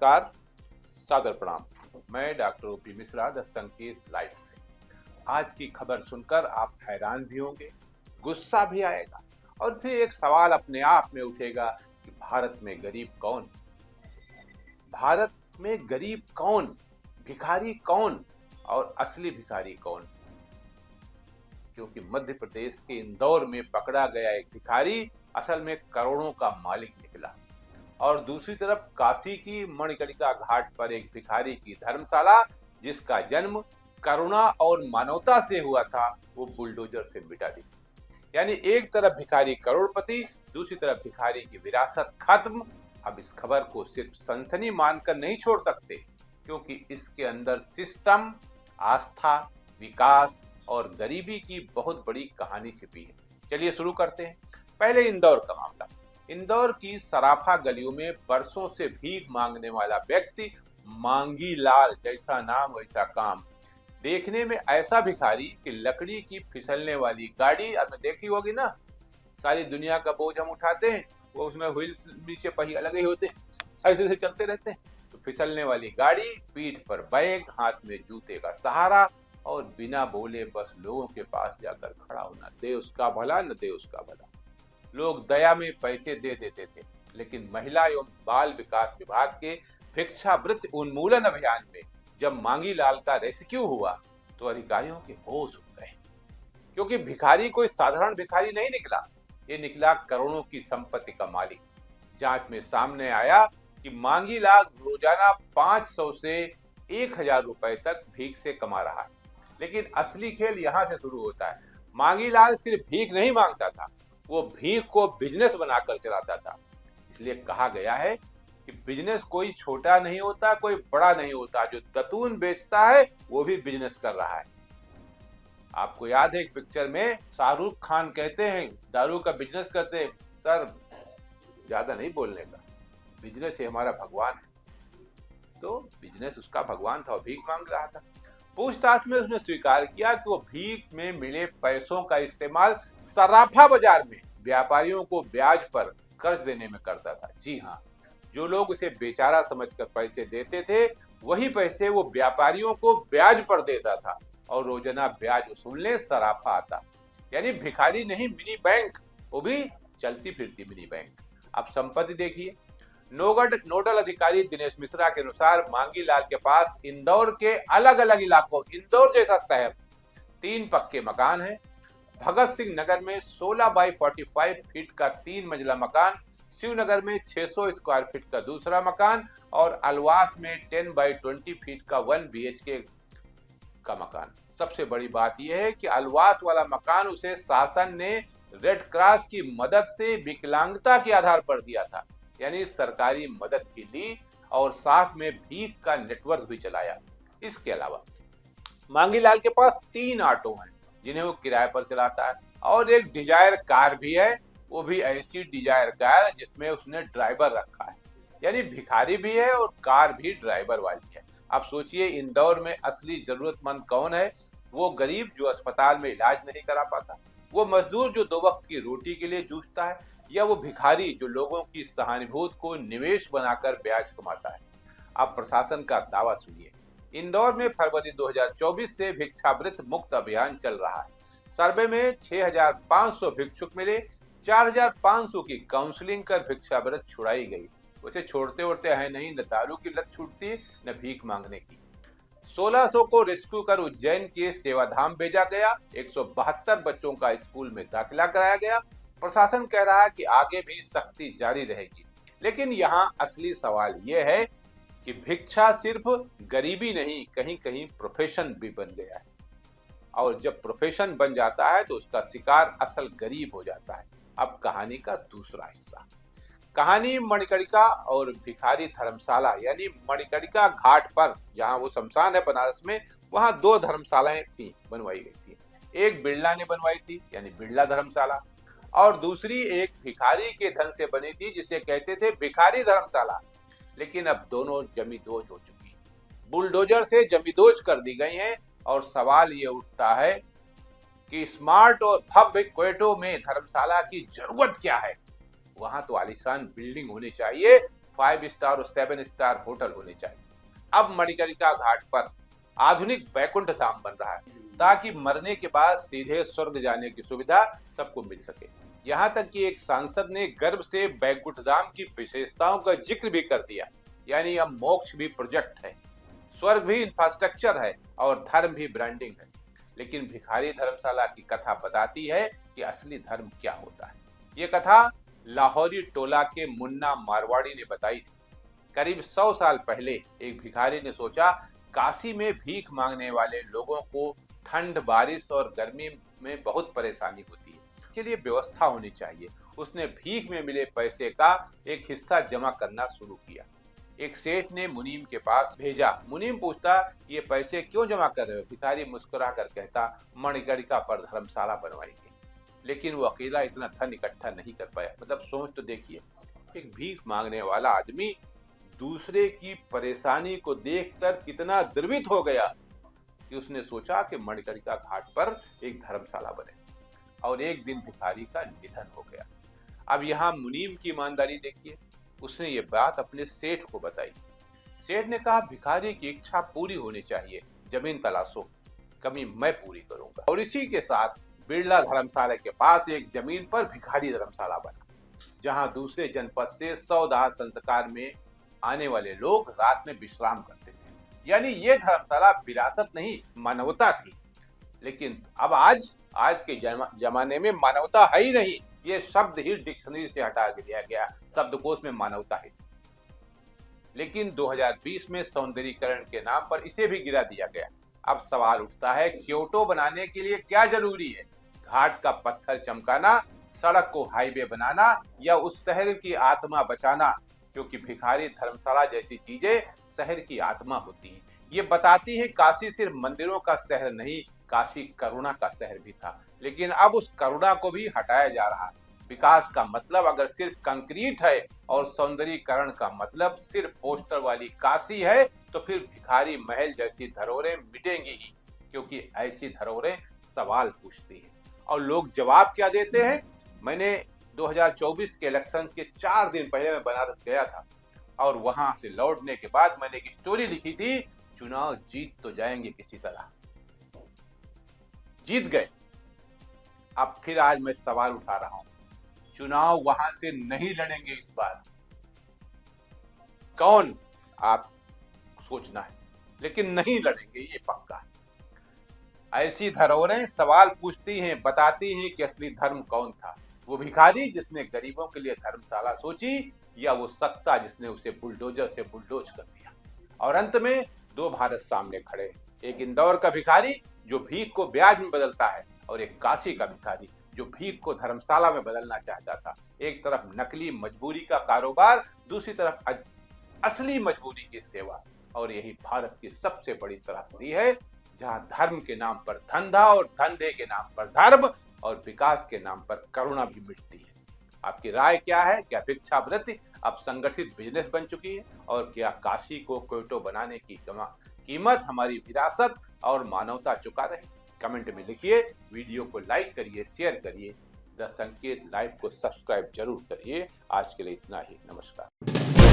नमस्कार, सादर प्रणाम। मैं डॉक्टर ओपी मिश्रा द संकेत लाइव से। आज की खबर सुनकर आप हैरान भी होंगे, गुस्सा भी आएगा और फिर एक सवाल अपने आप में उठेगा कि भारत में गरीब कौन? भारत में गरीब कौन, भिखारी कौन और असली भिखारी कौन? क्योंकि मध्य प्रदेश के इंदौर में पकड़ा गया एक भिखारी असल में करोड़ों का मालिक निकला और दूसरी तरफ काशी की मणिकर्णिका घाट पर एक भिखारी की धर्मशाला, जिसका जन्म करुणा और मानवता से हुआ था, वो बुलडोजर से मिटा दी। यानी एक तरफ भिखारी करोड़पति, दूसरी तरफ भिखारी की विरासत खत्म। अब इस खबर को सिर्फ सनसनी मानकर नहीं छोड़ सकते, क्योंकि इसके अंदर सिस्टम, आस्था, विकास और गरीबी की बहुत बड़ी कहानी छिपी है। चलिए शुरू करते हैं। पहले इंदौर का मामला। इंदौर की सराफा गलियों में बरसों से भीख मांगने वाला व्यक्ति मांगी लाल, जैसा नाम वैसा काम। देखने में ऐसा भिखारी कि लकड़ी की फिसलने वाली गाड़ी आपने देखी होगी ना, सारी दुनिया का बोझ हम उठाते हैं, वो उसमें व्हील्स नीचे पहिए लगे होते हैं, ऐसे ऐसे चलते रहते हैं। तो फिसलने वाली गाड़ी, पीठ पर बैग, हाथ में जूते का सहारा और बिना बोले बस लोगों के पास जाकर खड़ा होना। दे उसका भला न दे उसका भला। लोग दया में पैसे दे देते थे, लेकिन महिला एवं बाल विकास विभाग के भिक्षावृत्ति उन्मूलन अभियान में जब मांगी लाल का रेस्क्यू हुआ तो अधिकारियों के होश उड़ गए, क्योंकि भिखारी कोई साधारण भिखारी नहीं निकला, ये निकला करोड़ों की संपत्ति का मालिक। जांच में सामने आया कि मांगी लाल रोजाना 500 से 1000 रुपए तक भीख से कमा रहा है। लेकिन असली खेल यहाँ से शुरू होता है। मांगी लाल सिर्फ भीख नहीं मांगता था, वो भीख को बिजनेस बनाकर चलाता था। इसलिए कहा गया है कि बिजनेस कोई छोटा नहीं होता, कोई बड़ा नहीं होता। जो दतून बेचता है वो भी बिजनेस कर रहा है। आपको याद है एक पिक्चर में शाहरुख खान कहते हैं दारू का बिजनेस करते हैं, सर ज्यादा नहीं बोलने का, बिजनेस ही हमारा भगवान है। तो बिजनेस उसका भगवान था और भीख मांग रहा था। पूछताछ में उसने स्वीकार किया कि वो भीख में मिले पैसों का इस्तेमाल सराफा बाजार में व्यापारियों को ब्याज पर कर्ज देने में करता था। जी हाँ, जो लोग उसे बेचारा समझकर पैसे देते थे, वही पैसे वो व्यापारियों को ब्याज पर देता था और रोजाना ब्याज वसूलने सराफा आता। यानी भिखारी नहीं, मिनी बैंक, वो भी चलती फिरती मिनी बैंक। अब संपत्ति देखिए। नोडल अधिकारी दिनेश मिश्रा के अनुसार मांगी लाल के पास इंदौर के अलग अलग इलाकों, इंदौर जैसा शहर, 3 पक्के मकान हैं। भगत सिंह नगर में 16 बाई 45 फीट का 3 मंजिला मकान, शिवनगर में 600 स्क्वायर फीट का दूसरा मकान और अलवास में 10 बाई 20 फीट का 1 BHK का मकान। सबसे बड़ी बात यह है कि अलवास वाला मकान उसे शासन ने रेड क्रॉस की मदद से विकलांगता के आधार पर दिया था, यानी सरकारी मदद भी ली और साथ में भीख का नेटवर्क भी चलाया। इसके अलावा मांगी लाल के पास 3 ऑटो हैं जिन्हें वो किराए पर चलाता है और एक डिजायर कार भी है, वो भी ऐसी डिजायर कार जिसमें उसने ड्राइवर रखा है। यानी भिखारी भी है और कार भी ड्राइवर वाली है। अब सोचिए इंदौर में असली जरूरतमंद कौन है? वो गरीब जो अस्पताल में इलाज नहीं करा पाता, वो मजदूर जो 2 वक्त की रोटी के लिए जूझता है, या वो भिखारी जो लोगों की सहानुभूति को निवेश बनाकर ब्याज कमाता है। अब प्रशासन का दावा सुनिए। इंदौर में फरवरी 2024 से भिक्षावृत्ति मुक्त अभियान चल रहा है। सर्वे में 6500 भिक्षुक मिले, 4500 की काउंसलिंग कर भिक्षावृत्ति छुड़ाई गई। उसे छोड़ते उड़ते है नहीं, न दारू की लत छूटती न भीख मांगने की। 1600 को रेस्क्यू कर उज्जैन के सेवाधाम भेजा गया। 172 बच्चों का स्कूल में दाखिला कराया गया। प्रशासन कह रहा है कि आगे भी सख्ती जारी रहेगी। लेकिन यहाँ असली सवाल यह है कि भिक्षा सिर्फ गरीबी नहीं, कहीं कहीं प्रोफेशन भी बन गया है। और जब प्रोफेशन बन जाता है तो उसका शिकार असल गरीब हो जाता है। अब कहानी का दूसरा हिस्सा। कहानी मणिकर्णिका और भिखारी धर्मशाला, यानी मणिकर्णिका घाट पर जहाँ वो शमशान है बनारस में, वहाँ 2 धर्मशालाएं थी, बनवाई गई थी। एक बिरला ने बनवाई थी, यानी बिरला धर्मशाला, और दूसरी एक भिखारी के धन से बनी थी जिसे कहते थे भिखारी धर्मशाला। लेकिन अब दोनों जमींदोज हो चुकी, बुलडोजर से जमींदोज कर दी गई हैं। और सवाल ये उठता है कि स्मार्ट और भव्य क्वेटो में धर्मशाला की जरूरत क्या है? वहां तो आलीशान बिल्डिंग होनी चाहिए, 5 स्टार और 7 स्टार होटल होने चाहिए। अब मणिकर्णिका घाट पर आधुनिक बैकुंठ धाम बन रहा है ताकि मरने के बाद सीधे स्वर्ग जाने की सुविधा सबको मिल सके। यहाँ तक कि एक सांसद ने गर्व से बैकुंठ धाम की विशेषताओं का जिक्र भी कर दिया। यानी अब मोक्ष भी प्रोजेक्ट है, स्वर्ग भी इंफ्रास्ट्रक्चर है और धर्म भी ब्रांडिंग है। लेकिन भिखारी धर्मशाला की कथा बताती है कि असली धर्म क्या होता है। ये कथा लाहौरी टोला के मुन्ना मारवाड़ी ने बताई थी। करीब 100 साल पहले एक भिखारी ने सोचा, काशी में भीख मांगने वाले लोगों को ठंड, बारिश और गर्मी में बहुत परेशानी होती है, इसके लिए व्यवस्था होनी चाहिए। उसने भीख में मिले पैसे का एक हिस्सा जमा करना शुरू किया। एक सेठ ने मुनीम के पास भेजा। मुनीम पूछता, ये पैसे क्यों जमा कर रहे हो? भिखारी मुस्कुरा कर कहता, मणिकर्णिका पर धर्मशाला बनवाएंगे। लेकिन वो अकेला इतना धन इकट्ठा नहीं कर पाया। मतलब सोच तो देखिए, एक भीख मांगने वाला आदमी दूसरे की परेशानी को देखकर कितना द्रवित हो गया कि उसने सोचा कि मणिकर्णिका घाट पर एक धर्मशाला बने। और एक दिन भिखारी का निधन हो गया। अब यहाँ मुनीम की ईमानदारी देखिए। उसने ये बात अपने सेठ को बताई। सेठ ने कहा, भिखारी की इच्छा पूरी होनी चाहिए, जमीन तलाशो, कमी मैं पूरी करूंगा। और इसी के साथ बिरला धर्मशाला के पास एक जमीन पर भिखारी धर्मशाला बना, जहां दूसरे जनपद से 100 दाह संस्कार में आने वाले लोग रात में विश्राम करते थे। यानी ये धर्मशाला विरासत नहीं, मानवता थी। लेकिन अब आज के जमाने में मानवता है ही नहीं। ये शब्द ही डिक्शनरी से हटा दिया गया, शब्दकोश में मानवता है। लेकिन 2020 में सौंदर्यीकरण के नाम पर इसे भी गिरा दिया गया। अब सवाल उठता है, क्योटो बनाने के लिए क्या जरूरी है? घाट का पत्थर चमकाना, सड़क को हाईवे बनाना, या उस शहर की आत्मा बचाना? क्योंकि भिखारी धर्मशाला जैसी चीजें शहर की आत्मा होती हैं। ये बताती है काशी सिर्फ मंदिरों का शहर नहीं, काशी करुणा का शहर भी था। लेकिन अब उस करुणा को भी हटाया जा रहा है। विकास का मतलब अगर सिर्फ कंक्रीट है और सौंदर्यीकरण का मतलब सिर्फ पोस्टर वाली काशी है, तो फिर भिखारी महल जैसी धरोहरें मिटेंगी ही। क्योंकि ऐसी धरोहरें सवाल पूछती है और लोग जवाब क्या देते हैं। मैंने 2024 के इलेक्शन के 4 दिन पहले मैं बनारस गया था और वहां से लौटने के बाद मैंने एक स्टोरी लिखी थी, चुनाव जीत तो जाएंगे किसी तरह। जीत गए। अब फिर आज मैं सवाल उठा रहा हूं, चुनाव वहां से नहीं लड़ेंगे इस बार। कौन, आप सोचना है, लेकिन नहीं लड़ेंगे, ये पक्का है। ऐसी धरोहरें सवाल पूछती हैं, बताती हैं कि असली धर्म कौन था। वो भिखारी जिसने गरीबों के लिए धर्मशाला सोची, या वो सत्ता जिसने उसे बुलडोजर से बुलडोज कर दिया। और अंत में 2 भारत सामने खड़े, एक इंदौर का भिखारी जो भीख को ब्याज में बदलता है, और एक काशी का भिखारी जो भीख को धर्मशाला में बदलना चाहता था। एक तरफ नकली मजबूरी का कारोबार, दूसरी तरफ असली मजबूरी की सेवा। और यही भारत की सबसे बड़ी त्रासदी है, जहां धर्म के नाम पर धंधा और धंधे के नाम पर धर्म और विकास के नाम पर करुणा भी मिटती है। आपकी राय क्या है? क्या भिक्षावृत्ति अब संगठित बिजनेस बन चुकी है? और क्या काशी को क्योटो बनाने की कीमत हमारी विरासत और मानवता चुका रही? कमेंट में लिखिए। वीडियो को लाइक करिए, शेयर करिए। द संकेत लाइव को सब्सक्राइब जरूर करिए। आज के लिए इतना ही। नमस्कार।